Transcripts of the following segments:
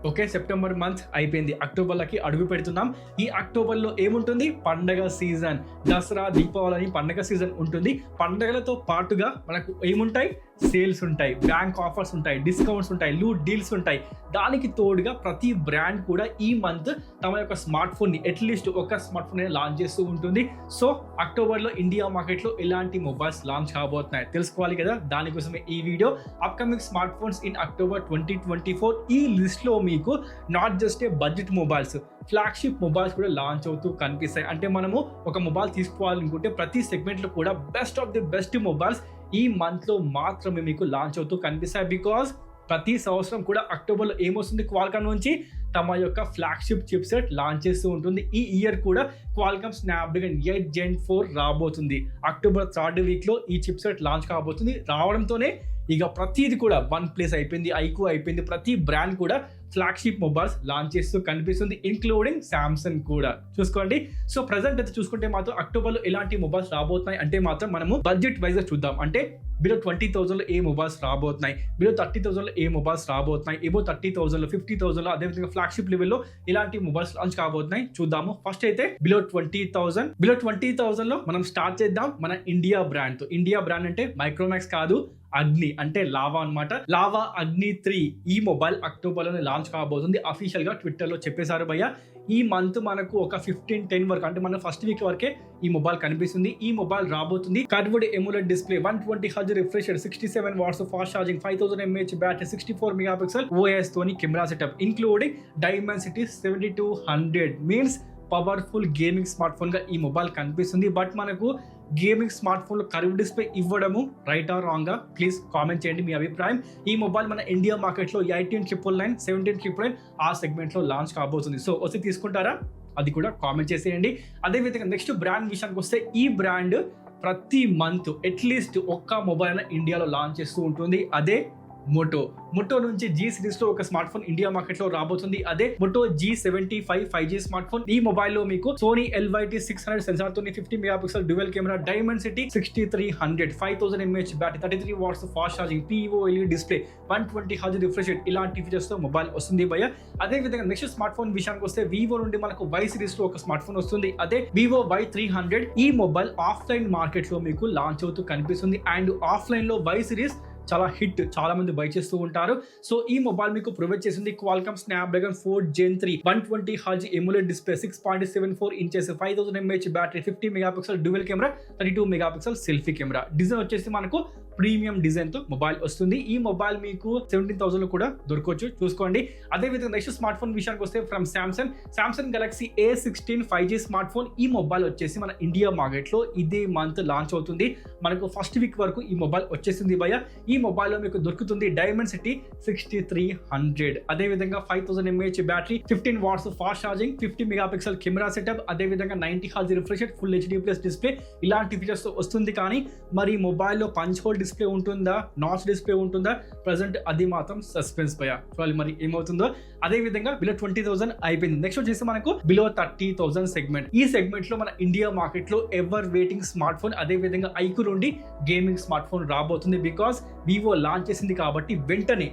Okay, September month అయిపోయింది, అక్టోబర్లకి అడుగు పెడుతున్నాం. ఈ అక్టోబర్లో ఏముంటుంది? పండగ సీజన్, దసరా, దీపావళి పండగ సీజన్ ఉంటుంది. పండగలతో పాటుగా మనకు ఏముంటాయి? సేల్స్ ఉంటాయి, బ్యాంక్ ఆఫర్స్ ఉంటాయి, డిస్కౌంట్స్ ఉంటాయి, లూట్ డీల్స్ ఉంటాయి. దానికి తోడుగా ప్రతి బ్రాండ్ కూడా ఈ మంత్ తమ యొక్క స్మార్ట్ ఫోన్ని అట్లీస్ట్ ఒక స్మార్ట్ ఫోన్ లాంచ్ చేస్తూ ఉంటుంది. సో అక్టోబర్లో ఇండియా మార్కెట్లో ఎలాంటి మొబైల్స్ లాంచ్ కాబోతున్నాయి తెలుసుకోవాలి కదా. దానికోసమే ఈ video. Upcoming smart phones in October 2024. ఈ లిస్ట్లో మీకు not just a budget mobiles, flagship mobiles కూడా లాంచ్ అవుతూ కనిపిస్తాయి. అంటే మనము ఒక మొబైల్ తీసుకోవాలనుకుంటే ప్రతి సెగ్మెంట్లో కూడా best of the best mobiles ఈ మంత్లో మాత్రమే మీకు లాంచ్ అవుతూ కనిపిస్తాయి. బికాజ్ ప్రతి సంవత్సరం కూడా అక్టోబర్లో ఏమొస్తుంది? క్వాల్కామ్ నుంచి తమ యొక్క ఫ్లాగ్షిప్ చిప్ సెట్ లాంచ్ చేస్తూ ఉంటుంది. ఈ ఇయర్ కూడా క్వాల్కామ్ స్నాప్డ్రాగన్ 8 Gen 4 రాబోతుంది. అక్టోబర్ 3rd వీక్లో ఈ చిప్ సెట్ లాంచ్ కాబోతుంది. రావడంతోనే ఇక ప్రతిది కూడా వన్ ప్లస్ అయిపోయింది, ఐక్యూ అయిపోయింది, ప్రతి బ్రాండ్ కూడా ఫ్లాగ్షిప్ మొబైల్స్ లాంచ్ చేస్తూ కనిపిస్తుంది, ఇంక్లూడింగ్ శాంసంగ్ కూడా. చూసుకోండి. సో ప్రజెంట్ అయితే చూసుకుంటే మాత్రం అక్టోబర్లో ఎలాంటి మొబైల్స్ రాబోతున్నాయి అంటే మాత్రం మనము బడ్జెట్ వైజ్ చూద్దాం. అంటే బిలో 20,000లో ఏ మొబైల్స్ రాబోతున్నాయి, బిలో 30,000లో ఏ మొబైల్స్ రాబోతున్నాయి, ఎబో 30,000లో 50,000లో అదేవిధంగా ఫ్లాగ్షిప్ లెవెల్లో ఇలాంటి మొబైల్స్ లాంచ్ కాబోతున్నాయి చూద్దాము. ఫస్ట్ అయితే బిలో 20,000లో మనం స్టార్ట్ చేద్దాం మన ఇండియా బ్రాండ్ తో. ఇండియా బ్రాండ్ అంటే మైక్రోమాక్స్ కాదు, అగ్ని అంటే లావా అన్నమాట. లావా అగ్ని 3 ఈ మొబైల్ అక్టోబర్లోనే లాంచ్ కాబోతుంది. అఫీషియల్ గా ట్విట్టర్ లో చెప్పేశారు భయ్య. ఈ మంత్ మనకు ఒక 15-10 వరకు అంటే మన ఫస్ట్ వీక్ వరకే ఈ మొబైల్ కనిపిస్తుంది. ఈ మొబైల్ రాబోతుంది. Curved AMOLED display, 120 Hz refresh, 67 watts fast charging, 5000 mAh battery, 64 megapixel OIS తోని camera setup, including Dimensity 7200. Means powerful gaming smart phone గా ఈ మొబైల్ కనిపిస్తుంది. బట్ మనకు గేమింగ్ స్మార్ట్ ఫోన్ లో కర్వ్ డిస్ప్లే ఇవ్వడము రైట్ ఆర్ రాంగ్ గా please comment చేయండి మీ అభిప్రాయం. ఈ మొబైల్ మన ఇండియా మార్కెట్ లో 18,999, 17,999 ఆ సెగ్మెంట్ లో లాంచ్ కాబోతుంది. సో వచ్చి తీసుకుంటారా? అది కూడా కామెంట్ చేసేయండి. అదేవిధంగా నెక్స్ట్ బ్రాండ్ విషయానికి వస్తే ఈ బ్రాండ్ ప్రతి మంత్ అట్లీస్ట్ ఒక్క మొబైల్ ఇండియాలో లాంచ్ చేస్తూ ఉంటుంది. అదే మోటో నుంచి G సిరీస్ లో ఒక స్మార్ట్ ఫోన్ ఇండియా మార్కెట్ లో రాబోతుంది. అదే Moto G75 5G smart phone. ఈ మొబైల్ లో మీకు సోనీ LYT 600 సెన్సార్ తోని 50 megapixel dual camera, Dimensity 6300, 5000 mAh battery, 33 watts fast charging, POLED display, 120 Hz refresh rate, ఇలాంటి ఫీచర్స్ తో మొబైల్ వస్తుంది భయ్య. అదే విధంగా నెక్స్ట్ స్మార్ట్ ఫోన్ విషయానికి వస్తే వివో నుండి మనకు Y సిరీస్ లో ఒక స్మార్ట్ ఫోన్ వస్తుంది. అదే వివో Y300. ఈ మొబైల్ ఆఫ్లైన్ మార్కెట్ లో మీకు లాంచ్ అవుతూ కనిపిస్తుంది. అండ్ ఆఫ్లైన్ లో Y సిరీస్ చాలా హిట్, చాలా మంది బై చేస్తూ ఉంటారు. సో ఈ మొబైల్ మీకు ప్రొవైడ్ చేసింది Qualcomm Snapdragon 4 Gen 3, 120 Hz emulate display, 6.74 inches, 5000 mAh battery, 50 megapixel dual camera, 32 megapixel selfie camera. Design వచ్చేసి మనకు ప్రీమియం డిజైన్ తో మొబైల్ వస్తుంది. ఈ మొబైల్ మీకు 17,000 లో కూడా దొరకవచ్చు, చూసుకోండి. అదే విధంగా నెక్స్ట్ స్మార్ట్ ఫోన్ విషయానికి వస్తే from Samsung Galaxy A16 5G smart phone. ఈ మొబైల్ వచ్చేసి మన ఇండియా మార్కెట్ లో ఇదే మంత్ లాంచ్ అవుతుంది. మనకు ఫస్ట్ వీక్ వరకు ఈ మొబైల్ వచ్చేసింది భయ్య. ఈ మొబైల్ లో మీకు దొరుకుతుంది డైమెన్సిటీ 6300, అదే విధంగా 5000 mAh battery, 15 watts fast charging, 50 megapixel camera setup, అదే విధంగా 90 Hz refresh rate, full HD+ display, ఇలాంటి ఫీచర్స్ తో వస్తుంది. కానీ మరి మొబైల్లో పంచ్ హోల్ డిస్ప్లే ఉంటుందా, నాచ్ డిస్ప్లే ఉంటుందా? ప్రజెంట్ అది మాత్రం సస్పెన్స్ భయ్య. చూడాలి మరి ఏమవుతుందో. అదే విధంగా బిలో 20,000 అయిపోయింది. నెక్స్ట్ వచ్చేసి మనకు బిలో 30,000 సెగ్మెంట్. ఈ సెగ్మెంట్ లో మన ఇండియా మార్కెట్ లో ఎవర్ వెయిటింగ్ స్మార్ట్ ఫోన్, అదే విధంగా ఐక్యూ నుండి గేమింగ్ స్మార్ట్ ఫోన్ రాబోతుంది. బికాస్ వివో లాంచ్ చేసింది కాబట్టి వెంటనే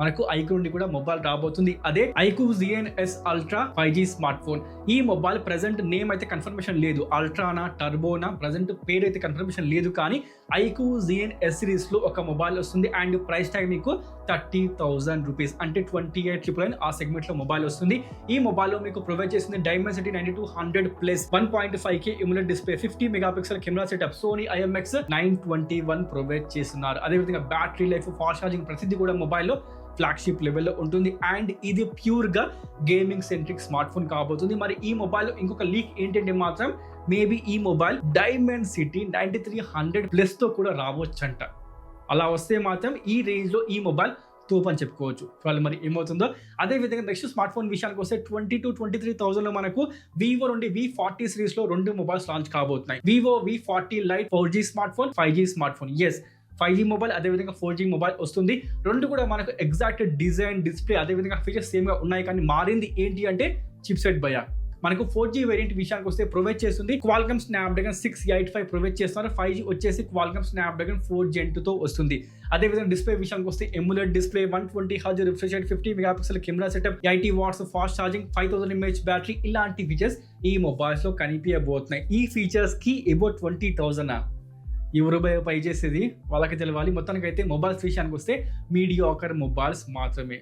మనకు ఐక్యూ నుండి కూడా మొబైల్ రాబోతుంది. అదే iQOO ZN-S Ultra 5G smart phone. ఈ మొబైల్ ప్రెసెంట్ నేమ్ అయితే కన్ఫర్మేషన్ లేదు, అల్ట్రానా టర్బోనా ప్రెసెంట్ పేరు అయితే కన్ఫర్మేషన్ లేదు. కానీ ఐక్యూ ZN-S సిరీస్ లో ఒక మొబైల్ వస్తుంది. అండ్ ప్రైస్ ట్యాగ్ మీకు 30,000 రూపీస్, అంటే 28,999 ఆ సెగ్మెంట్ లో మొబైల్ వస్తుంది. ఈ మొబైల్ లో మీకు ప్రొవైడ్ చేసింది Dimensity 9200 plus, 1.5K AMOLED display, 50 megapixel camera setup, Sony IMX 921 provide చేస్తున్నారు. అదేవిధంగా బ్యాటరీ లైఫ్, ఫాస్ట్ ఛార్జింగ్ ప్రతిదీ కూడా మొబైల్లో ఫ్లాగ్షిప్ లెవెల్లో ఉంటుంది. అండ్ ఇది ప్యూర్ గా గేమింగ్ సెంట్రిక్ స్మార్ట్ ఫోన్ కాబోతుంది. మరి ఈ మొబైల్ ఇంకొక లీక్ ఏంటంటే మాత్రం మేబీ ఈ మొబైల్ డైమెన్సిటీ 9300 ప్లస్ తో కూడా రావచ్చంట. అలా వస్తే మాత్రం ఈ రేంజ్ లో ఈ మొబైల్ తోపు అని చెప్పుకోవచ్చు. వాళ్ళు మరి ఏమవుతుందో. అదే విధంగా నెక్స్ట్ స్మార్ట్ ఫోన్ విషయానికి వస్తే 20,000-23,000 లో మనకు వివో నుండి V40 సిరీస్ లో 2 మొబైల్స్ లాంచ్ కాబోతున్నాయి. Vivo V40 lite 4G smart phone, 5G smart phone. Yes, 5G mobile అదేవిధంగా 4G మొబైల్ వస్తుంది. రెండు కూడా మనకు ఎగ్జాక్ట్ డిజైన్, డిస్ప్లే, అదేవిధంగా ఫీచర్స్ సేమ్ గా ఉన్నాయి. కానీ మారింది ఏంటి అంటే చిప్ సెట్ భయ్య. మనకు 4G వేరియంట్ విషయానికి వస్తే ప్రొవైడ్ చేస్తుంది క్వాల్కామ్ స్నాప్డ్రాగన్ 685 ప్రొవైడ్ చేస్తున్నారు. 5G వచ్చేసి క్వాల్కామ్ స్నాప్డ్రాగన్ 4 Gen 2 తో వస్తుంది. అదేవిధంగా డిస్ప్లే విషయానికి వస్తే AMOLED display, 120 Hz refresh rate, 50 megapixel camera setup, 80 watts fast charging, 5000 mAh battery, ఇలాంటి ఫీచర్స్ ఈ మొబైల్స్ లో కనిపించబోతున్నాయి. ఈ ఫీచర్స్ కి అబౌట్ 20,000 ఎవరు పై చేసేది వాళ్ళకి తెలవాలి. మొత్తానికి అయితే మొబైల్స్ విషయానికి వస్తే మీడియాకర్ మొబైల్స్ మాత్రమే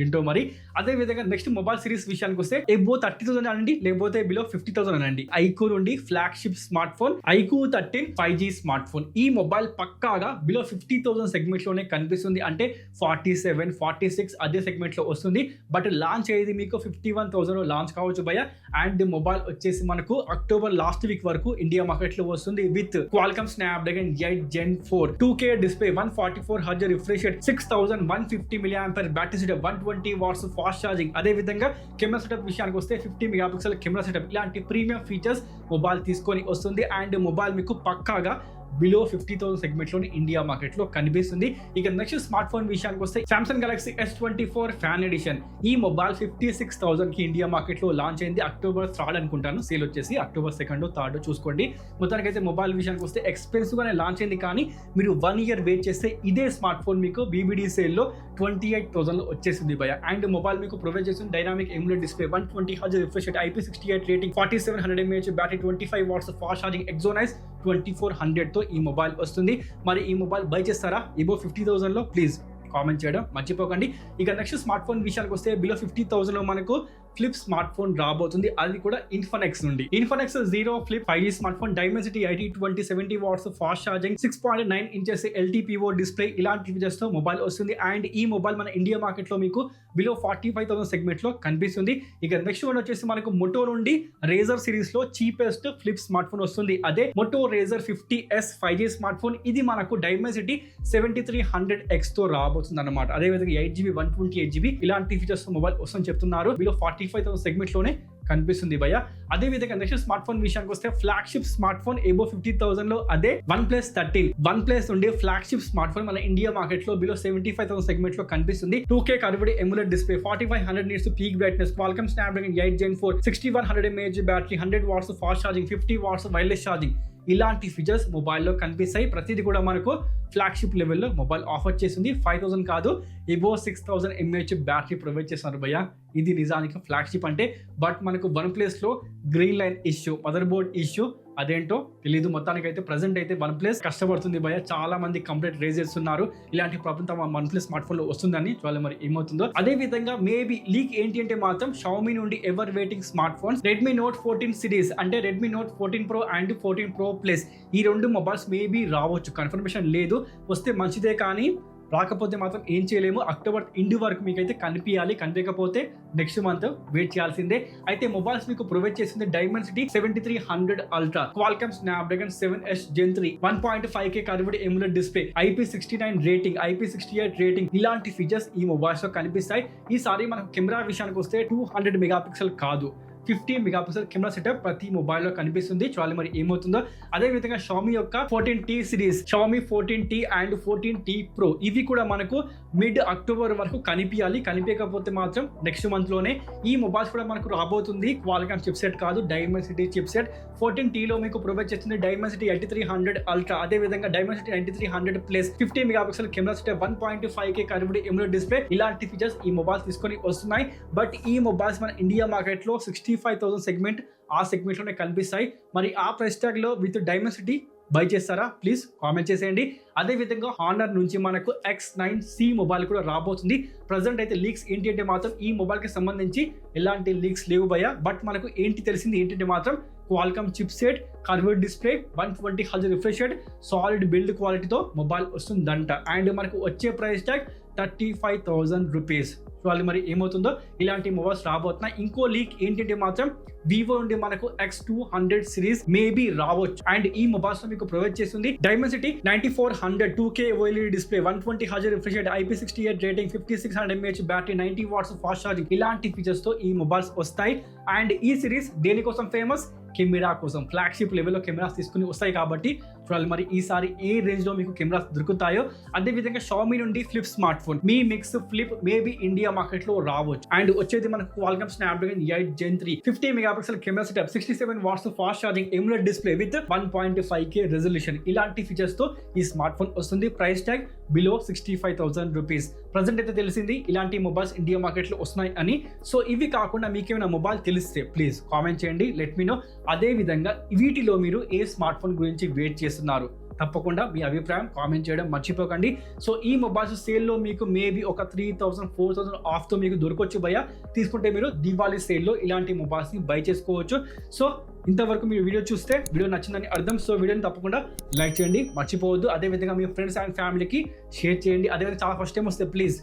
ఏంటో మరి. అదే విధంగా నెక్స్ట్ మొబైల్ సిరీస్ విషయానికి వస్తే ఎబో 30,000 అనండి, లేకపోతే బిలో 50,000 అనండి. ఐకూ నుండి flagship smart phone iQOO 13 5G smart phone. ఈ మొబైల్ పక్కాగా బిలో 50,000 సెగ్మెంట్ లోనే కనిపిస్తుంది. అంటే 47, 46 అదే సెగ్మెంట్ లో వస్తుంది. బట్ లాంచ్ అయ్యేది మీకు 51,000 లాంచ్ కావచ్చు భయ. అండ్ మొబైల్ వచ్చేసి మనకు అక్టోబర్ లాస్ట్ వీక్ వరకు ఇండియా మార్కెట్ లో వస్తుంది with Qualcomm Snapdragon 8 Gen 4 2K display, 144 Hz refresh rate, 6150 mAh battery setup, 120 watts fast charging. అదే విధంగా కెమెరా సెటప్ విషయానికి వస్తే 50 మెగాపిక్సెల్ కెమెరా సెటప్. ఇలాంటి ప్రీమియం ఫీచర్స్ మొబైల్ తీసుకొని వస్తుంది. అండ్ మొబైల్ మీకు పక్కాగా బిలో 50,000 సెగ్మెంట్ లోని ఇండియా మార్కెట్ లో కనిపిస్తుంది. ఇక నెక్స్ట్ స్మార్ట్ ఫోన్ విషయానికి వస్తే Samsung Galaxy S24 fan edition. ఈ మొబైల్ 56,000 కి ఇండియా మార్కెట్ లో లాంచ్ అయింది. అక్టోబర్ 3 అనుకుంటాను, సేల్ వచ్చేసి అక్టోబర్ 2, 3 చూసుకోండి. మొత్తానికి అయితే మొబైల్ విషయానికి వస్తే ఎక్స్పెన్సివ్ గానే లాంచ్ అయింది. కానీ మీరు 1 year వెయిట్ చేస్తే ఇదే స్మార్ట్ ఫోన్ మీకు BBD సేల్ లో 28,000 లో వచ్చేసింది భయ. అండ్ మొబైల్ మీకు ప్రొవైడ్ చేస్తుంది dynamic AMOLED display, 120 Hz refresh rate, IP68 rating, 4700 mAh battery, 25 watts fast charging, Exynos 2400 తో ఈ మొబైల్ వస్తుంది. మరి ఈ మొబైల్ బై చేస్తారా ఎబో 50,000 లో? ప్లీజ్ కామెంట్ చేయడం మర్చిపోకండి. ఇక నెక్స్ట్ స్మార్ట్ ఫోన్ విషయానికి వస్తే బిలో 50,000 లో మనకు ఫ్లిప్ స్మార్ట్ ఫోన్ రాబోతుంది. అది కూడా ఇన్ఫినిక్స్ నుండి. Infinix 0 flip 5G smart phone, Dimensity 8020 70 watts fast charging, 6.9 inches LTPO display, ఇలాంటి ఫీచర్స్ తో మొబైల్ వస్తుంది. అండ్ ఈ మొబైల్ మన ఇండియా మార్కెట్ లో మీకు బిలో 45,000 సెగ్మెంట్ లో కనిపిస్తుంది. ఇక నెక్స్ట్ వన్ వచ్చేసి మనకు మొటో నుండి రేజర్ సిరీస్ లో చీపెస్ట్ ఫ్లిప్ స్మార్ట్ ఫోన్ వస్తుంది. అదే Moto razor 50S 5G smart phone. ఇది మనకు డైమెన్సిటీ 7300X తో రాబోతుంది అన్నమాట. అదే విధంగా 8GB 128GB ఇలాంటి ఫీచర్స్ తో మొబైల్ వస్తుందని చెప్తున్నారు. బిలో 45,000 సెగ్మెంట్ లోనే కనిపిస్తుంది భయ. అదే విధంగా నెక్స్ట్ స్మార్ట్ ఫోన్ విషయానికి వస్తే ఫ్లాగ్షిప్ స్మార్ట్ ఫోన్ ఎబో 50,000 లో అదే OnePlus 13. OnePlus నుండి ఫ్లాగ్షిప్ స్మార్ట్ ఫోన్ మన ఇండియా మార్కెట్ లో బిలో 75,000 సెగ్మెంట్ లో కనిపిస్తుంది. 2K curved AMOLED display, 4500 nits peak brightness, Qualcomm Snapdragon 8 Gen 4 6100 mAh battery, 100 watts fast charging, 50 watts wireless charging, ఇలాంటి features మొబైల్లో కనిపిస్తాయి. ప్రతిదీ కూడా మనకు ఫ్లాగ్షిప్ లెవెల్లో మొబైల్ ఆఫర్ చేసింది. 5,000 కాదు, ఎబో 6000 mAh బ్యాటరీ ప్రొవైడ్ చేస్తున్నారు భయ్య. ఇది నిజానికి ఫ్లాగ్షిప్ అంటే. బట్ మనకు OnePlus లో green line issue, mother board issue అదేంటో తెలీదు. మొత్తానికి అయితే ప్రెసెంట్ అయితే OnePlus కష్టపడుతుంది భయ్య. చాలా మంది కంప్లైంట్ రేజ్ చేస్తున్నారు ఇలాంటి ప్రాబ్లం తమ OnePlus స్మార్ట్ ఫోన్ లో వస్తుందని. చూడాలి మరి ఏమవుతుందో. అదే విధంగా మేబీ లీక్ ఏంటి అంటే మాత్రం Xiaomi నుండి ever waiting smart phones Redmi Note 14 series, అంటే Redmi Note 14 Pro and 14 Pro Plus, ఈ రెండు మొబైల్స్ మేబీ రావచ్చు. కన్ఫర్మేషన్ లేదు, వస్తే మంచిదే. కానీ రాకపోతే మాత్రం ఏం చేయలేము. అక్టోబర్ ఎండ్ వరకు మీకైతే కనిపించాలి. కనిపించకపోతే నెక్స్ట్ మంత్ వెయిట్ చేయాల్సిందే. అయితే మొబైల్స్ మీకు ప్రొవైడ్ చేసింది Dimensity 7300 ultra, Qualcomm Snapdragon 7S Gen 3, 1.5K curved AMOLED display, IP69 rating, IP68 rating, ఇలాంటి ఫీచర్స్ ఈ మొబైల్స్ లో కనిపిస్తాయి. ఈసారి మనకు కెమెరా విషయానికి వస్తే 200 మెగాపిక్సెల్ కాదు, 50 మెగాపిక్సెల్ కెమెరా సెటప్ ప్రతి మొబైల్లో కనిపిస్తుంది. చూడాలి మరి ఏమవుతుందో. అదే విధంగా Xiaomi యొక్క 14T series, Xiaomi 14T and 14T Pro, ఇవి కూడా మనకు మిడ్ అక్టోబర్ వరకు కనిపించాలి. కనిపించకపోతే మాత్రం నెక్స్ట్ మంత్ లోనే ఈ మొబైల్స్ కూడా మనకు రాబోతుంది. క్వాల్కమ్ చిప్ సెట్ కాదు, డైమెన్సిటీ చిప్ సెట్. 14T లో మీకు ప్రొవైడ్ చేస్తుంది డైమెన్సిటీ 8300 అల్ట్రా, అదే విధంగా Dimensity 9300 plus, 50 megapixel camera setup, 1.5K curved AMOLED display, ఇలాంటి ఫీచర్స్ ఈ మొబైల్స్ తీసుకొని వస్తున్నాయి. బట్ ఈ మొబైల్స్ మన ఇండియా మార్కెట్ లో 65,000 సెగ్మెంట్, ఆ సెగ్మెంట్ లోనే కనిపిస్తాయి. మరి ఆ ప్రైస్ ట్యాగ్ లో విత్ డైమెన్సిటీ బై చేస్తారా? ప్లీజ్ కామెంట్ చేసేయండి. అదే విధంగా హానర్ నుంచి మనకు X9C మొబైల్ కూడా రాబోతుంది. ప్రజెంట్ అయితే లీక్స్ ఏంటి అంటే మాత్రం ఈ మొబైల్ కి సంబంధించి ఎలాంటి లీక్స్ లేవు భయ. బట్ మనకు ఏంటి తెలిసింది ఏంటంటే మాత్రం Qualcomm chip set, curved display, 120 Hz refresh rate, solid build క్వాలిటీతో మొబైల్ వస్తుందంట. అండ్ మనకు వచ్చే ప్రైస్ ట్యాగ్ 35,000 రూపీస్. చూడాలి మరి ఏమవుతుందో. ఇలాంటి మొబైల్స్ రాబోతున్నాయి. ఇంకో లీక్ ఏంటంటే మాత్రం వివో నుండి మనకు X200 సిరీస్ మేబీ రావచ్చు. అండ్ ఈ మొబైల్స్ మీకు ప్రొవైడ్ చేస్తుంది Dimensity 9400 2K OLED display, 120 Hz refresh rate, IP68 rating, 5600 mAh battery, 90 watts fast charging, ఇలాంటి ఫీచర్స్ తో ఈ మొబైల్స్ వస్తాయి. అండ్ ఈ సిరీస్ దేనికోసం ఫేమస్? కెమెరా కోసం. ఫ్లాగ్షిప్ లెవెల్లో కెమెరాస్ తీసుకుని వస్తాయి కాబట్టి చూడాలి మరి ఈసారి ఏ రేంజ్ లో మీకు కెమెరాస్ దొరుకుతాయో. అదే విధంగా షామీ నుండి flip smart phone Mi Mix Flip maybe India market లో రావచ్చు. అండ్ వచ్చేది మనకు Qualcomm Snapdragon 8 Gen 3 50 megapixel camera setup, 67 watts fast charging, AMOLED display with 1.5K resolution, ఇలాంటి ఫీచర్స్ తో ఈ స్మార్ట్ ఫోన్ వస్తుంది. Price tag below 65,000 rupees. Present అయితే తెలిసింది ఇలాంటి మొబైల్స్ ఇండియా మార్కెట్ లో వస్తున్నాయి అని. సో ఇవి కాకుండా మీకేమైనా మొబైల్ తెలిస్తే ప్లీజ్ కామెంట్ చేయండి, లెట్ మీ నో. అదే విధంగా వీటిలో మీరు ఏ స్మార్ట్ ఫోన్ గురించి వెయిట్ చేస్తున్నారు తప్పకుండా మీ అభిప్రాయం కామెంట్ చేయడం మర్చిపోకండి. సో ఈ మొబైల్స్ సేల్లో మీకు మేబీ ఒక 3,000 4,000 ఆఫ్తో మీకు దొరకొచ్చు భయ్య. తీసుకుంటే మీరు దీపావళి సేల్లో ఇలాంటి మొబైల్స్ని బై చేసుకోవచ్చు. సో ఇంతవరకు మీరు వీడియో చూస్తే వీడియో నచ్చిందని అర్థం. సో వీడియోని తప్పకుండా లైక్ చేయండి మర్చిపోవద్దు. అదేవిధంగా మీ ఫ్రెండ్స్ అండ్ ఫ్యామిలీకి షేర్ చేయండి. అదేవిధంగా చాలా ఫస్ట్ టైం వస్తే ప్లీజ్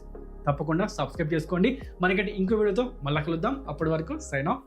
తప్పకుండా సబ్స్క్రైబ్ చేసుకోండి. మనకంటే ఇంకో వీడియోతో మళ్ళీ కలుద్దాం. అప్పటి వరకు సైన్ ఆఫ్.